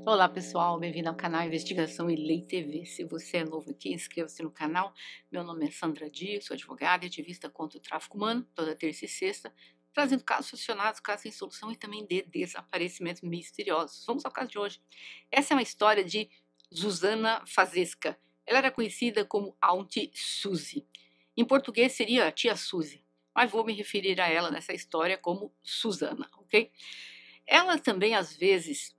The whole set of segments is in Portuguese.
Olá pessoal, bem-vindo ao canal Investigação e Lei TV. Se você é novo aqui, inscreva-se no canal. Meu nome é Sandra Dias, sou advogada e ativista contra o tráfico humano, toda terça e sexta, trazendo casos solucionados, casos sem solução e também de desaparecimentos misteriosos. Vamos ao caso de hoje. Essa é uma história de Zuzana Fazesca. Ela era conhecida como Auntie Suzy. Em português seria a tia Suzy, mas vou me referir a ela nessa história como Suzana, ok? Ela também, às vezes,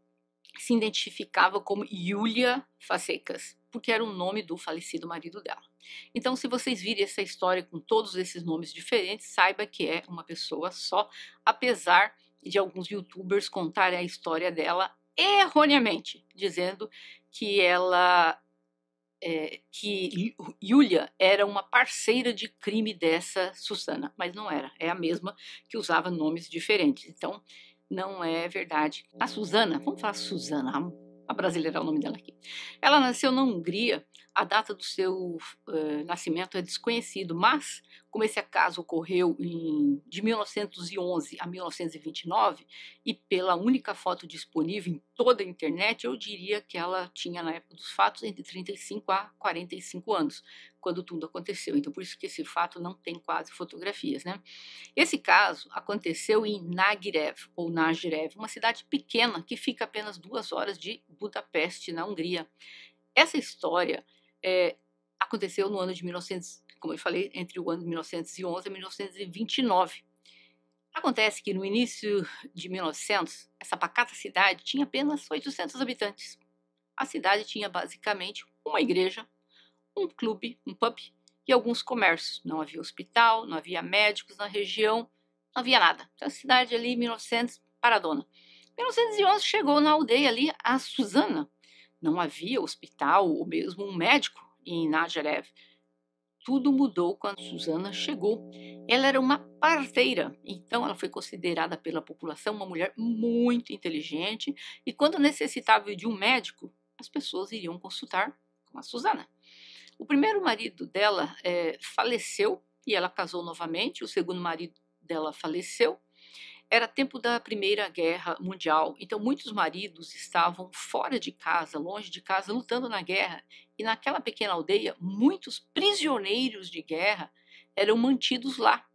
se identificava como Yulia Facecas, porque era o nome do falecido marido dela. Então, se vocês virem essa história com todos esses nomes diferentes, saiba que é uma pessoa só, apesar de alguns youtubers contarem a história dela erroneamente, dizendo que que Yulia era uma parceira de crime dessa Susana, mas não era, é a mesma que usava nomes diferentes. Então, não é verdade. A Susana, vamos falar Susana, a brasileira é o nome dela aqui. Ela nasceu na Hungria, a data do seu nascimento é desconhecido, mas como esse caso ocorreu de 1911 a 1929, e pela única foto disponível em toda a internet, eu diria que ela tinha, na época dos fatos, entre 35 a 45 anos, quando tudo aconteceu. Então, por isso que esse fato não tem quase fotografias, né? Esse caso aconteceu em Nagirev, uma cidade pequena que fica a apenas 2 horas de Budapeste, na Hungria. Essa história aconteceu no ano de 1900, como eu falei, entre o ano de 1911 e 1929. Acontece que no início de 1900, essa pacata cidade tinha apenas 800 habitantes. A cidade tinha basicamente uma igreja, um clube, um pub e alguns comércios. Não havia hospital, não havia médicos na região, não havia nada. Então a cidade ali, 1900, paradona. 1911 chegou na aldeia ali a Susana. Não havia hospital ou mesmo um médico em Najarev. Tudo mudou quando Susana chegou. Ela era uma parteira, então ela foi considerada pela população uma mulher muito inteligente e quando necessitava de um médico, as pessoas iriam consultar com a Susana. O primeiro marido dela faleceu e ela casou novamente, o segundo marido dela faleceu. Era tempo da Primeira Guerra Mundial, então muitos maridos estavam fora de casa, longe de casa, lutando na guerra. E naquela pequena aldeia, muitos prisioneiros de guerra eram mantidos lá.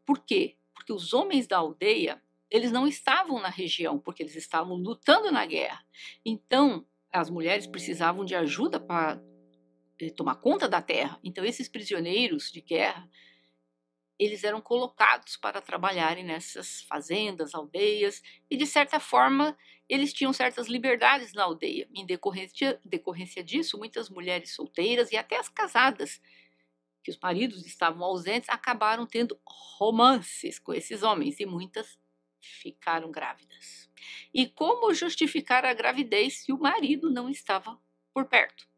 Por quê? Porque os homens da aldeia, eles não estavam na região, porque eles estavam lutando na guerra. Então, as mulheres precisavam de ajuda para tomar conta da terra. Então, esses prisioneiros de guerra, eles eram colocados para trabalharem nessas fazendas, aldeias, e de certa forma eles tinham certas liberdades na aldeia. Em decorrência disso, muitas mulheres solteiras e até as casadas, que os maridos estavam ausentes, acabaram tendo romances com esses homens, e muitas ficaram grávidas. E como justificar a gravidez se o marido não estava por perto?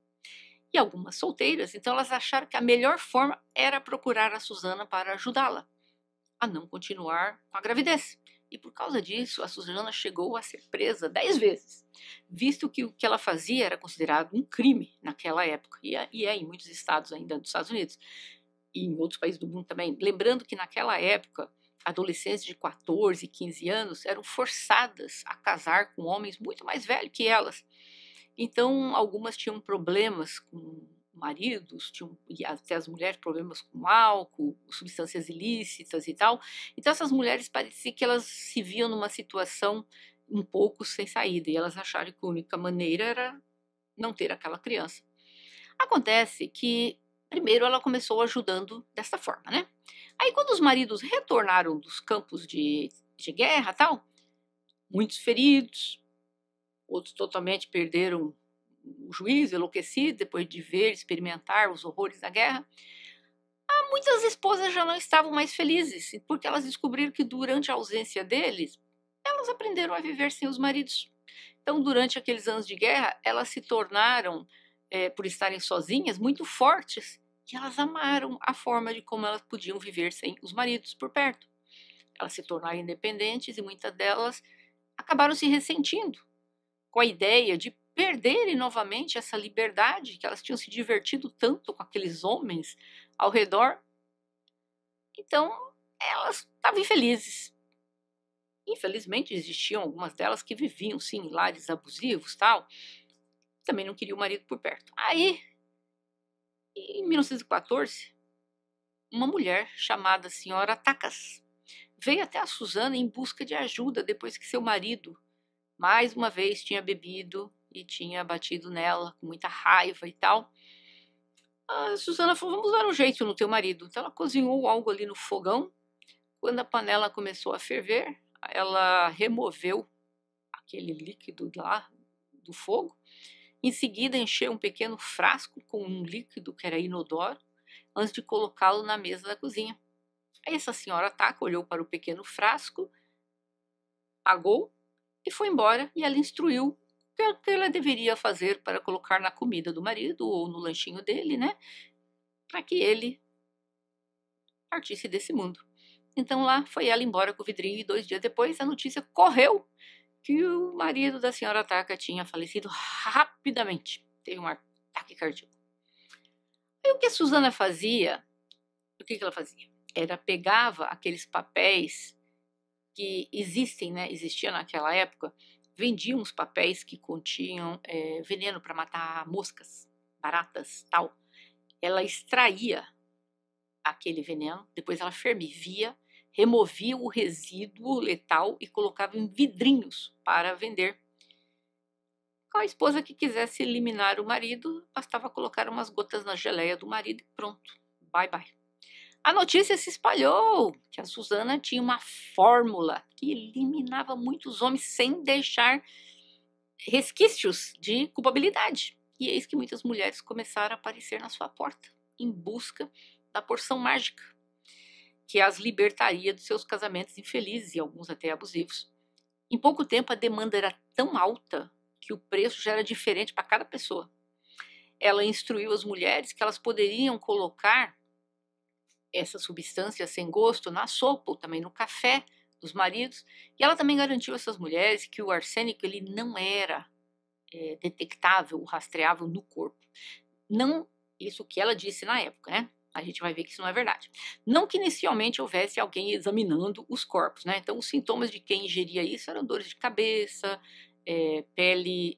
E algumas solteiras, então elas acharam que a melhor forma era procurar a Susana para ajudá-la a não continuar com a gravidez. E por causa disso, a Susana chegou a ser presa 10 vezes, visto que o que ela fazia era considerado um crime naquela época, e é em muitos estados ainda dos Estados Unidos, e em outros países do mundo também. Lembrando que naquela época, adolescentes de 14, 15 anos eram forçadas a casar com homens muito mais velhos que elas. Então, algumas tinham problemas com maridos, e até as mulheres problemas com álcool, substâncias ilícitas e tal. Então, essas mulheres parecia que elas se viam numa situação um pouco sem saída, e elas acharam que a única maneira era não ter aquela criança. Acontece que, primeiro, ela começou ajudando dessa forma, né? Aí, quando os maridos retornaram dos campos de guerra e tal, muitos feridos, outros totalmente perderam o juízo, enlouquecidos, depois de ver, experimentar os horrores da guerra. Muitas esposas já não estavam mais felizes, porque elas descobriram que durante a ausência deles, elas aprenderam a viver sem os maridos. Então, durante aqueles anos de guerra, elas se tornaram, por estarem sozinhas, muito fortes, e elas amaram a forma de como elas podiam viver sem os maridos por perto. Elas se tornaram independentes e muitas delas acabaram se ressentindo com a ideia de perderem novamente essa liberdade, que elas tinham se divertido tanto com aqueles homens ao redor. Então, elas estavam infelizes. Infelizmente, existiam algumas delas que viviam, sim, em lares abusivos, tal. Também não queria o marido por perto. Aí, em 1914, uma mulher chamada Senhora Tacas veio até a Susana em busca de ajuda depois que seu marido, mais uma vez, tinha bebido e tinha batido nela com muita raiva e tal. A Susana falou: vamos dar um jeito no teu marido. Então ela cozinhou algo ali no fogão. Quando a panela começou a ferver, ela removeu aquele líquido lá do fogo. Em seguida, encheu um pequeno frasco com um líquido que era inodoro, antes de colocá-lo na mesa da cozinha. Aí essa senhora Taca olhou para o pequeno frasco, pagou e foi embora, e ela instruiu o que ela deveria fazer para colocar na comida do marido ou no lanchinho dele, né? Para que ele partisse desse mundo. Então lá foi ela embora com o vidrinho, e 2 dias depois a notícia correu que o marido da senhora Taca tinha falecido rapidamente. Teve um ataque cardíaco. Aí o que a Susana fazia, o que ela fazia? Era pegava aqueles papéis que existem, né? Existia naquela época, vendiam os papéis que continham veneno para matar moscas, baratas, tal. Ela extraía aquele veneno, depois ela fervia, removia o resíduo letal e colocava em vidrinhos para vender. Com a esposa que quisesse eliminar o marido, bastava colocar umas gotas na geleia do marido e pronto, bye bye. A notícia se espalhou que a Susana tinha uma fórmula que eliminava muitos homens sem deixar resquícios de culpabilidade. E eis que muitas mulheres começaram a aparecer na sua porta, em busca da porção mágica, que as libertaria dos seus casamentos infelizes e alguns até abusivos. Em pouco tempo, a demanda era tão alta que o preço já era diferente para cada pessoa. Ela instruiu as mulheres que elas poderiam colocar essa substância sem gosto na sopa ou também no café dos maridos. E ela também garantiu a essas mulheres que o arsênico ele não era detectável, rastreável no corpo. Não isso que ela disse na época, né? A gente vai ver que isso não é verdade. Não que inicialmente houvesse alguém examinando os corpos, né? Então, os sintomas de quem ingeria isso eram dores de cabeça, pele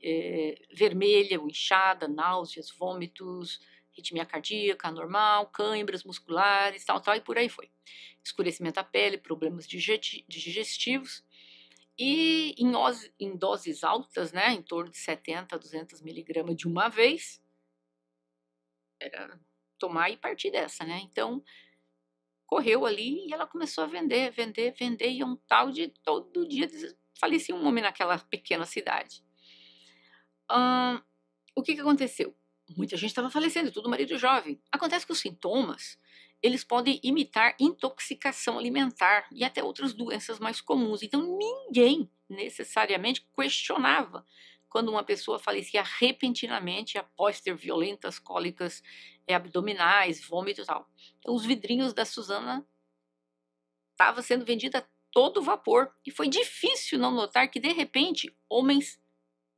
vermelha ou inchada, náuseas, vômitos, arritmia cardíaca anormal, câimbras musculares, tal, e por aí foi. Escurecimento da pele, problemas digestivos. E em doses altas, né, em torno de 70 a 200 miligramas de uma vez, era tomar e partir dessa, né? Então, correu ali e ela começou a vender, e um tal de todo dia falecia um homem naquela pequena cidade. O que aconteceu? Muita gente estava falecendo, tudo marido jovem. Acontece que os sintomas, eles podem imitar intoxicação alimentar e até outras doenças mais comuns. Então, ninguém necessariamente questionava quando uma pessoa falecia repentinamente após ter violentas cólicas abdominais, vômito e tal. Então, os vidrinhos da Susana estavam sendo vendidos a todo vapor. E foi difícil não notar que, de repente, homens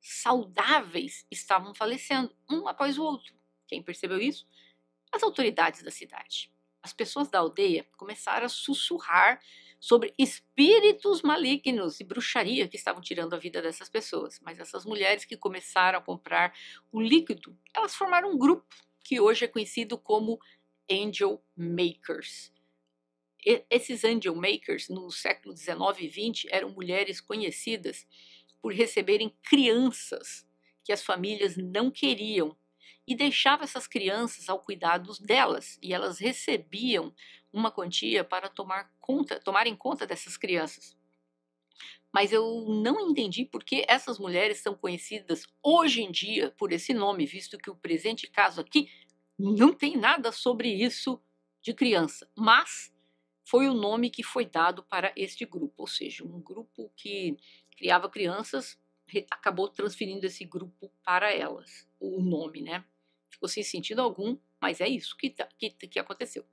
saudáveis estavam falecendo, um após o outro. Quem percebeu isso? As autoridades da cidade. As pessoas da aldeia começaram a sussurrar sobre espíritos malignos e bruxaria que estavam tirando a vida dessas pessoas. Mas essas mulheres que começaram a comprar o líquido, elas formaram um grupo que hoje é conhecido como Angel Makers. Esses Angel Makers, no século XIX e XX, eram mulheres conhecidas por receberem crianças que as famílias não queriam e deixavam essas crianças ao cuidado delas, e elas recebiam uma quantia para tomarem conta dessas crianças. Mas eu não entendi por que essas mulheres são conhecidas hoje em dia por esse nome, visto que o presente caso aqui não tem nada sobre isso de criança, mas foi o nome que foi dado para este grupo, ou seja, um grupo que criava crianças acabou transferindo esse grupo para elas, o nome, né? Ficou sem sentido algum, mas é isso que aconteceu.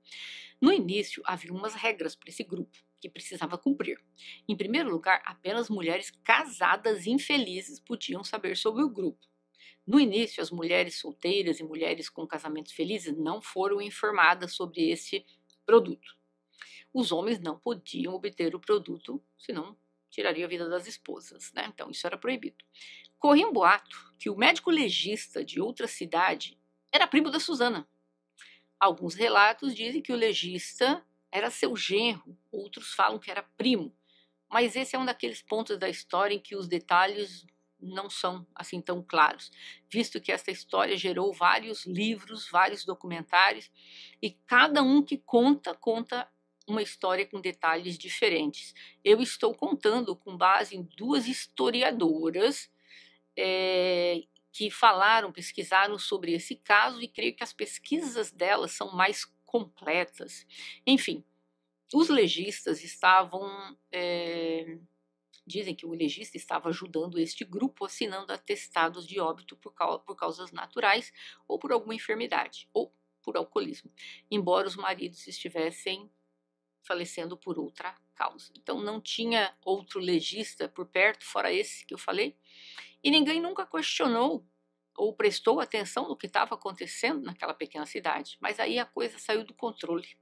No início, havia umas regras para esse grupo que precisava cumprir. Em primeiro lugar, apenas mulheres casadas infelizes podiam saber sobre o grupo. No início, as mulheres solteiras e mulheres com casamentos felizes não foram informadas sobre esse produto. Os homens não podiam obter o produto, senão tiraria a vida das esposas, né? Então isso era proibido. Corria um boato que o médico legista de outra cidade era primo da Susana. Alguns relatos dizem que o legista era seu genro, outros falam que era primo. Mas esse é um daqueles pontos da história em que os detalhes não são assim tão claros, visto que essa história gerou vários livros, vários documentários, e cada um que conta uma história com detalhes diferentes. Eu estou contando com base em duas historiadoras que falaram, pesquisaram sobre esse caso, e creio que as pesquisas delas são mais completas. Enfim, os legistas estavam... dizem que o legista estava ajudando este grupo assinando atestados de óbito por causas naturais ou por alguma enfermidade, ou por alcoolismo, embora os maridos estivessem falecendo por outra causa. Então não tinha outro legista por perto, fora esse que eu falei, e ninguém nunca questionou ou prestou atenção no que estava acontecendo naquela pequena cidade. Mas aí a coisa saiu do controle.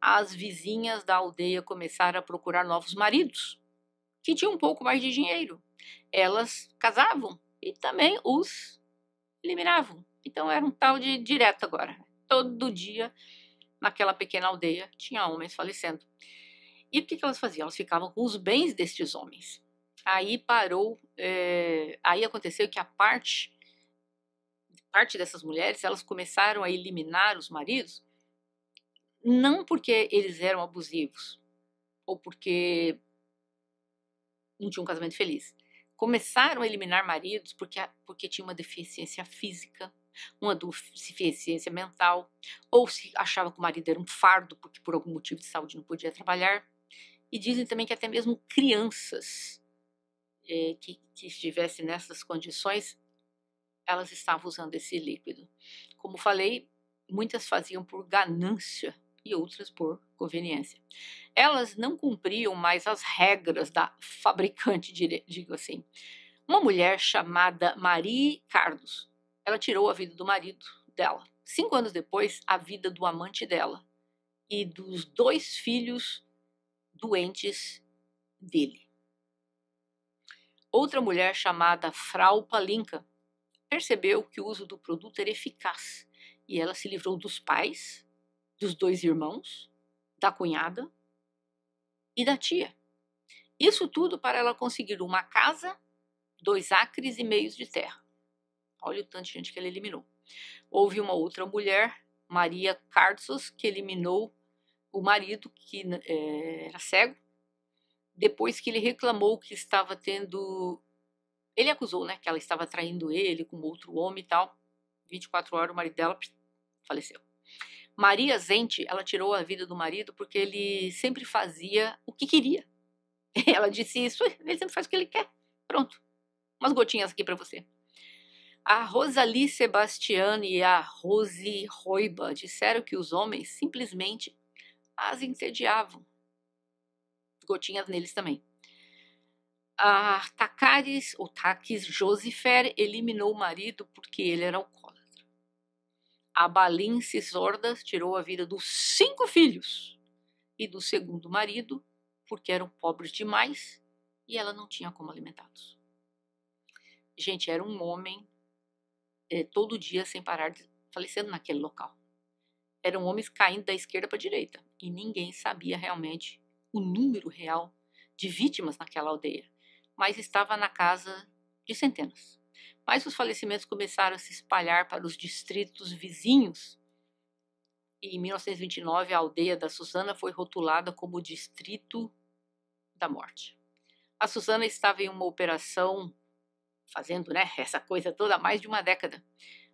As vizinhas da aldeia começaram a procurar novos maridos, que tinham um pouco mais de dinheiro. Elas casavam e também os eliminavam. Então era um tal de direto agora. Todo dia, naquela pequena aldeia, tinha homens falecendo. E o que elas faziam? Elas ficavam com os bens destes homens. Aí aí aconteceu que a parte dessas mulheres, elas começaram a eliminar os maridos, não porque eles eram abusivos, ou porque não tinham um casamento feliz. Começaram a eliminar maridos porque tinha uma deficiência física, uma deficiência mental, ou se achava que o marido era um fardo, porque por algum motivo de saúde não podia trabalhar. E dizem também que até mesmo crianças que estivessem nessas condições, elas estavam usando esse líquido. Como falei, muitas faziam por ganância e outras por conveniência. Elas não cumpriam mais as regras da fabricante, digo assim. Uma mulher chamada Marie Cardos, ela tirou a vida do marido dela. 5 anos depois, a vida do amante dela e dos 2 filhos doentes dele. Outra mulher chamada Frau Palinka percebeu que o uso do produto era eficaz e ela se livrou dos pais, dos 2 irmãos, da cunhada e da tia. Isso tudo para ela conseguir uma casa, 2 acres e meios de terra. Olha o tanto de gente que ela eliminou. Houve uma outra mulher, Maria Cardos, que eliminou o marido, que era cego, depois que ele reclamou que estava tendo... Ele acusou, né, que ela estava traindo ele com outro homem e tal. 24 horas o marido dela faleceu. Maria Zente, ela tirou a vida do marido porque ele sempre fazia o que queria. Ela disse isso, ele sempre faz o que ele quer. Pronto. Umas gotinhas aqui para você. A Rosalie Sebastiani e a Rose Roiba disseram que os homens simplesmente as entediavam. Gotinhas neles também. A Takis Josifer eliminou o marido porque ele era alcoólatra. A Balince Sordas tirou a vida dos 5 filhos e do segundo marido porque eram pobres demais e ela não tinha como alimentá-los. Gente, era um homem todo dia sem parar de falecendo naquele local. Eram homens caindo da esquerda para a direita e ninguém sabia realmente o número real de vítimas naquela aldeia, mas estava na casa de centenas. Mas os falecimentos começaram a se espalhar para os distritos vizinhos e em 1929 a aldeia da Susana foi rotulada como o Distrito da Morte. A Susana estava em uma operação fazendo essa coisa toda há mais de uma década.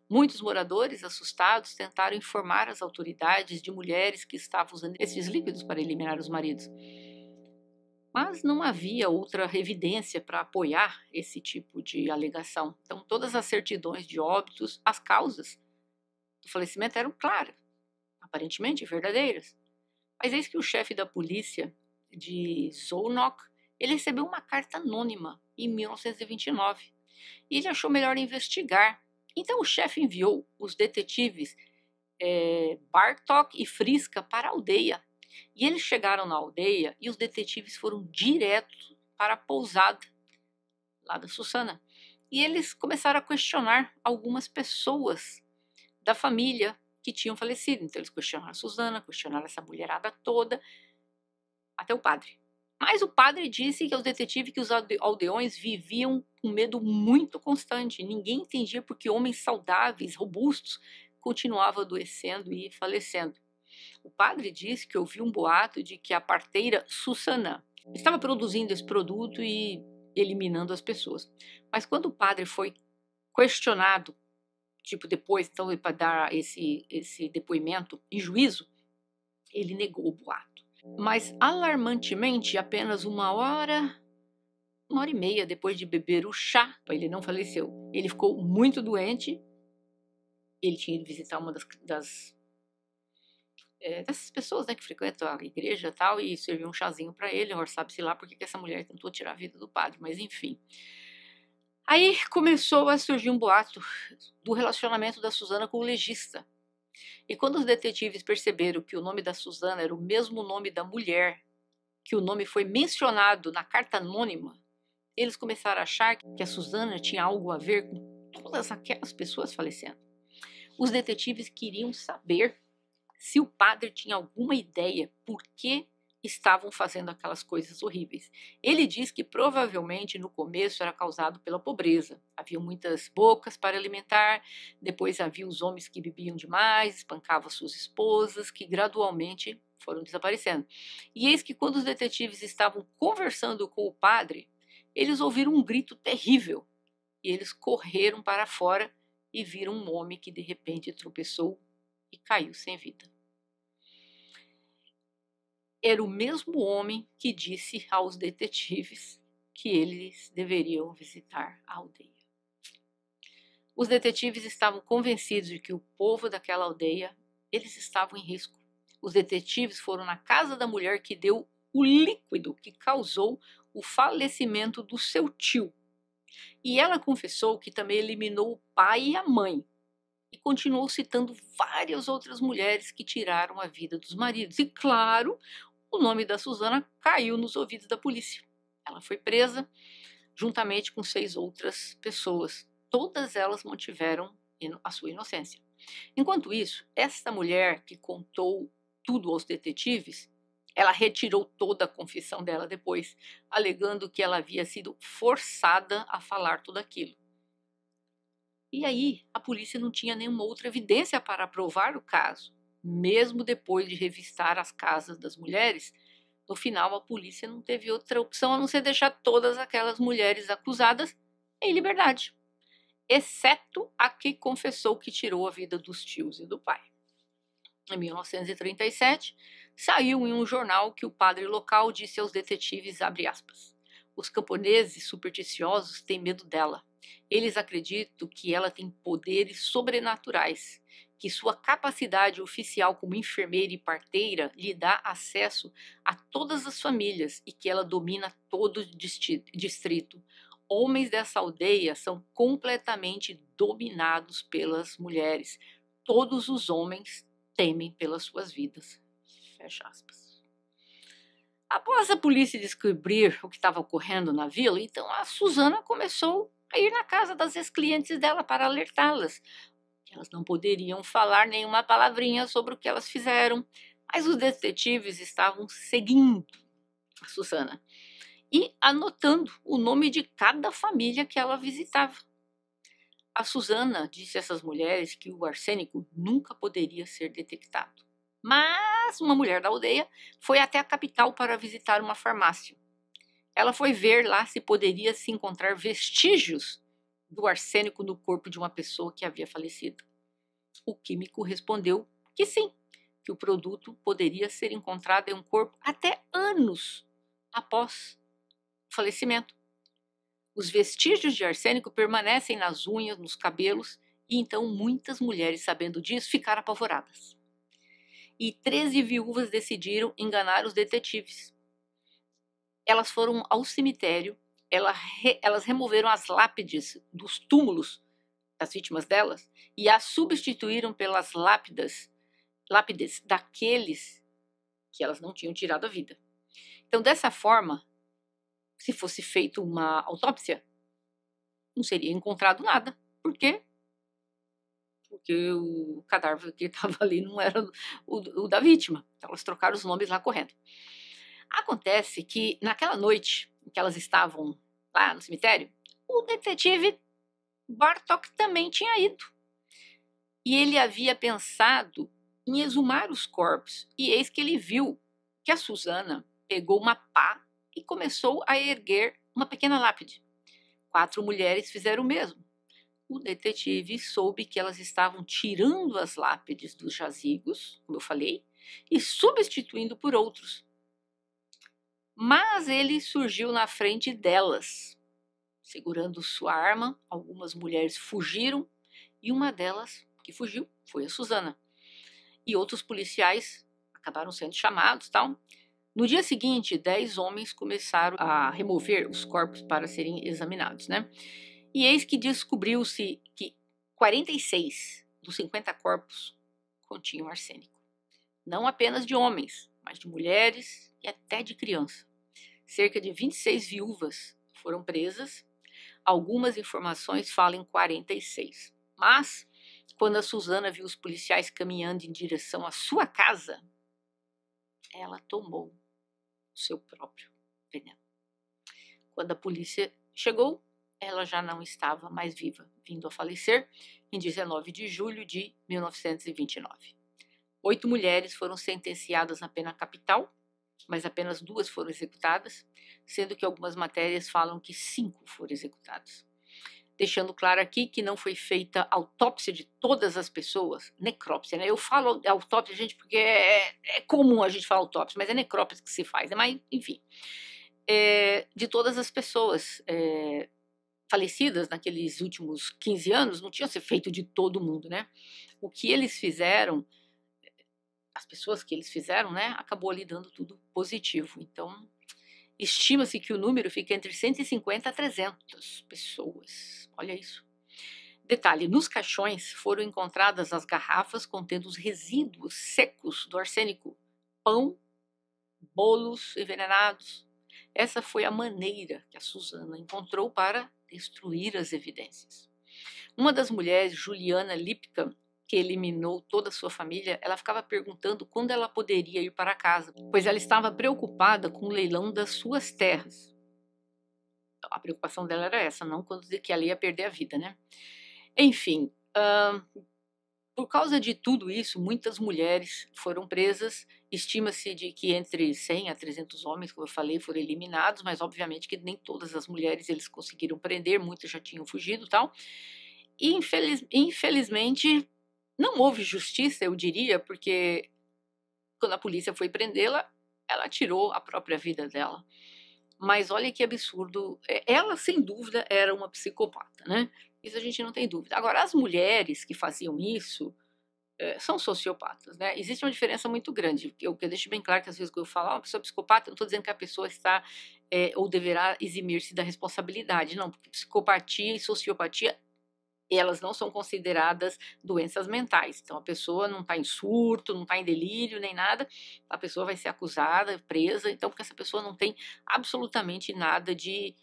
Muitos moradores, assustados, tentaram informar as autoridades de mulheres que estavam usando esses líquidos para eliminar os maridos. Mas não havia outra evidência para apoiar esse tipo de alegação. Então, todas as certidões de óbitos, as causas do falecimento eram claras, aparentemente verdadeiras. Mas eis que o chefe da polícia de Zolnok, ele recebeu uma carta anônima em 1929 e ele achou melhor investigar. Então o chefe enviou os detetives Bartok e Friska para a aldeia. E eles chegaram na aldeia e os detetives foram direto para a pousada lá da Susana. E eles começaram a questionar algumas pessoas da família que tinham falecido. Então eles questionaram a Susana, questionaram essa mulherada toda, até o padre. Mas o padre disse que aos detetives que os aldeões viviam com medo muito constante. Ninguém entendia porque homens saudáveis, robustos, continuavam adoecendo e falecendo. O padre disse que ouviu um boato de que a parteira Susana estava produzindo esse produto e eliminando as pessoas. Mas quando o padre foi questionado, tipo depois, então, para dar esse depoimento em juízo, ele negou o boato. Mas, alarmantemente, apenas uma hora e meia depois de beber o chá, ele não faleceu. Ele ficou muito doente. Ele tinha ido visitar uma dessas pessoas, né, que frequentam a igreja e tal, e serviu um chazinho para ele. Agora sabe-se lá porque que essa mulher tentou tirar a vida do padre, mas enfim. Aí começou a surgir um boato do relacionamento da Susana com o legista. E quando os detetives perceberam que o nome da Susana era o mesmo nome da mulher, que o nome foi mencionado na carta anônima, eles começaram a achar que a Susana tinha algo a ver com todas aquelas pessoas falecendo. Os detetives queriam saber se o padre tinha alguma ideia por que estavam fazendo aquelas coisas horríveis. Ele diz que provavelmente no começo era causado pela pobreza. Havia muitas bocas para alimentar, depois havia os homens que bebiam demais, espancavam suas esposas, que gradualmente foram desaparecendo. E eis que quando os detetives estavam conversando com o padre, eles ouviram um grito terrível e eles correram para fora e viram um homem que de repente tropeçou e caiu sem vida. Era o mesmo homem que disse aos detetives que eles deveriam visitar a aldeia. Os detetives estavam convencidos de que o povo daquela aldeia, eles estavam em risco. Os detetives foram na casa da mulher que deu o líquido que causou o falecimento do seu tio. E ela confessou que também eliminou o pai e a mãe. E continuou citando várias outras mulheres que tiraram a vida dos maridos. E claro, o nome da Susana caiu nos ouvidos da polícia. Ela foi presa juntamente com 6 outras pessoas. Todas elas mantiveram a sua inocência. Enquanto isso, essa mulher que contou tudo aos detetives, ela retirou toda a confissão dela depois, alegando que ela havia sido forçada a falar tudo aquilo. E aí, a polícia não tinha nenhuma outra evidência para provar o caso. Mesmo depois de revistar as casas das mulheres, no final a polícia não teve outra opção a não ser deixar todas aquelas mulheres acusadas em liberdade, exceto a que confessou que tirou a vida dos tios e do pai. Em 1937, saiu em um jornal que o padre local disse aos detetives, abre aspas, os camponeses supersticiosos têm medo dela. Eles acreditam que ela tem poderes sobrenaturais, que sua capacidade oficial como enfermeira e parteira lhe dá acesso a todas as famílias e que ela domina todo o distrito. Homens dessa aldeia são completamente dominados pelas mulheres. Todos os homens temem pelas suas vidas. Fecha aspas. Após a polícia descobrir o que estava ocorrendo na vila, então a Susana começou a ir na casa das ex-clientes dela para alertá-las. Elas não poderiam falar nenhuma palavrinha sobre o que elas fizeram, mas os detetives estavam seguindo a Susana e anotando o nome de cada família que ela visitava. A Susana disse a essas mulheres que o arsênico nunca poderia ser detectado. Mas uma mulher da aldeia foi até a capital para visitar uma farmácia. Ela foi ver lá se poderia se encontrar vestígios do arsênico no corpo de uma pessoa que havia falecido. O químico respondeu que sim, que o produto poderia ser encontrado em um corpo até anos após o falecimento. Os vestígios de arsênico permanecem nas unhas, nos cabelos, e então muitas mulheres, sabendo disso, ficaram apavoradas. E 13 viúvas decidiram enganar os detetives. Elas foram ao cemitério, elas removeram as lápides dos túmulos das vítimas delas e as substituíram pelas lápides daqueles que elas não tinham tirado a vida. Então, dessa forma, se fosse feita uma autópsia, não seria encontrado nada. Por quê? Porque o cadáver que estava ali não era o da vítima. Então, elas trocaram os nomes lá correndo. Acontece que naquela noite em que elas estavam lá no cemitério, o detetive Bartok também tinha ido. E ele havia pensado em exumar os corpos. E eis que ele viu que a Susana pegou uma pá e começou a erguer uma pequena lápide. 4 mulheres fizeram o mesmo. O detetive soube que elas estavam tirando as lápides dos jazigos, como eu falei, e substituindo por outros. Mas ele surgiu na frente delas, segurando sua arma. Algumas mulheres fugiram e uma delas que fugiu foi a Susana. E outros policiais acabaram sendo chamados, tal. No dia seguinte, 10 homens começaram a remover os corpos para serem examinados, né? E eis que descobriu-se que 46 dos 50 corpos continham arsênico. Não apenas de homens, mas de mulheres e até de crianças. Cerca de 26 viúvas foram presas. Algumas informações falam em 46. Mas, quando a Susana viu os policiais caminhando em direção à sua casa, ela tomou o seu próprio veneno. Quando a polícia chegou, ela já não estava mais viva, vindo a falecer em 19 de julho de 1929. 8 mulheres foram sentenciadas na pena capital, mas apenas 2 foram executadas, sendo que algumas matérias falam que 5 foram executadas. Deixando claro aqui que não foi feita autópsia de todas as pessoas, necrópsia, né? Eu falo autópsia, gente, porque é comum a gente falar autópsia, mas é necrópsia que se faz, né? Mas, enfim, de todas as pessoas falecidas naqueles últimos 15 anos, não tinha sido feito de todo mundo, né? O que eles fizeram, as pessoas que eles fizeram, né, acabou ali dando tudo positivo. Então, estima-se que o número fica entre 150 a 300 pessoas. Olha isso. Detalhe, nos caixões foram encontradas as garrafas contendo os resíduos secos do arsênico, pão, bolos envenenados. Essa foi a maneira que a Susana encontrou para destruir as evidências. Uma das mulheres, Juliana Lipka, que eliminou toda a sua família, ela ficava perguntando quando ela poderia ir para casa, pois ela estava preocupada com o leilão das suas terras. A preocupação dela era essa, não quando que ela ia perder a vida, né? Enfim, por causa de tudo isso, muitas mulheres foram presas. Estima-se de que entre 100 a 300 homens, como eu falei, foram eliminados, mas obviamente que nem todas as mulheres eles conseguiram prender, muitas já tinham fugido e tal. E infelizmente não houve justiça, eu diria, porque quando a polícia foi prendê-la, ela tirou a própria vida dela. Mas olha que absurdo, ela sem dúvida era uma psicopata, né? Isso a gente não tem dúvida. Agora, as mulheres que faziam isso são sociopatas, né? Existe uma diferença muito grande. Eu deixo bem claro que às vezes quando eu falo uma pessoa psicopata, eu não estou dizendo que a pessoa está ou deverá eximir-se da responsabilidade, não, porque psicopatia e sociopatia elas não são consideradas doenças mentais. Então, a pessoa não está em surto, não está em delírio, nem nada, a pessoa vai ser acusada, presa, então, porque essa pessoa não tem absolutamente nada de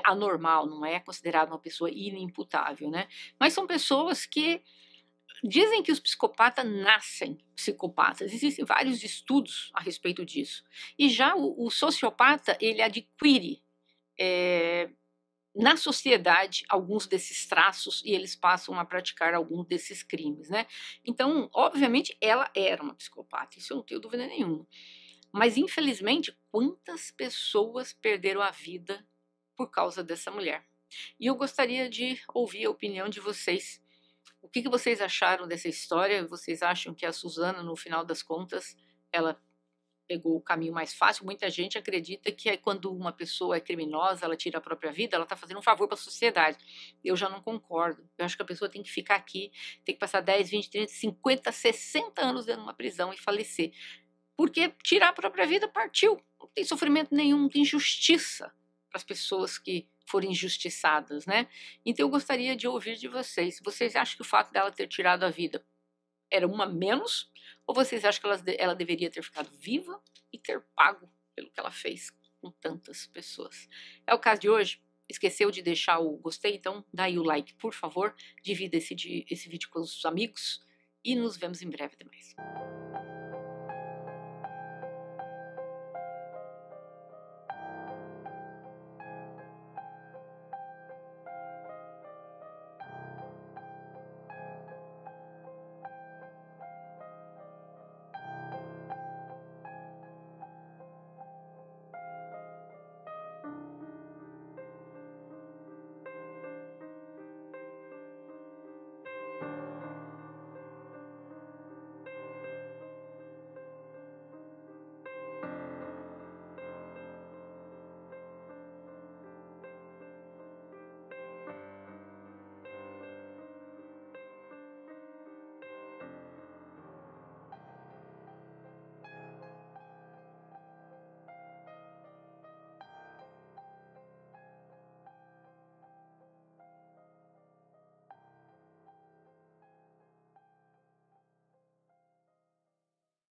anormal, não é considerada uma pessoa inimputável, né? Mas são pessoas que dizem que os psicopatas nascem psicopatas. Existem vários estudos a respeito disso. E já o sociopata, ele adquire na sociedade alguns desses traços e eles passam a praticar alguns desses crimes, né? Então, obviamente, ela era uma psicopata, isso eu não tenho dúvida nenhuma. Mas, infelizmente, quantas pessoas perderam a vida por causa dessa mulher? E eu gostaria de ouvir a opinião de vocês. O que vocês acharam dessa história? Vocês acham que a Susana, no final das contas, ela pegou o caminho mais fácil? Muita gente acredita que quando uma pessoa é criminosa, ela tira a própria vida, ela está fazendo um favor para a sociedade. Eu já não concordo. Eu acho que a pessoa tem que ficar aqui, tem que passar 10, 20, 30, 50, 60 anos dentro de uma prisão e falecer. Porque tirar a própria vida partiu. Não tem sofrimento nenhum, não tem justiça para as pessoas que forem injustiçadas, né? Então eu gostaria de ouvir de vocês. Vocês acham que o fato dela ter tirado a vida era uma menos? Ou vocês acham que ela deveria ter ficado viva e ter pago pelo que ela fez com tantas pessoas. É o caso de hoje. Esqueceu de deixar o gostei? Então dá aí o like, por favor. Divida esse vídeo com os amigos. E nos vemos em breve. Até mais.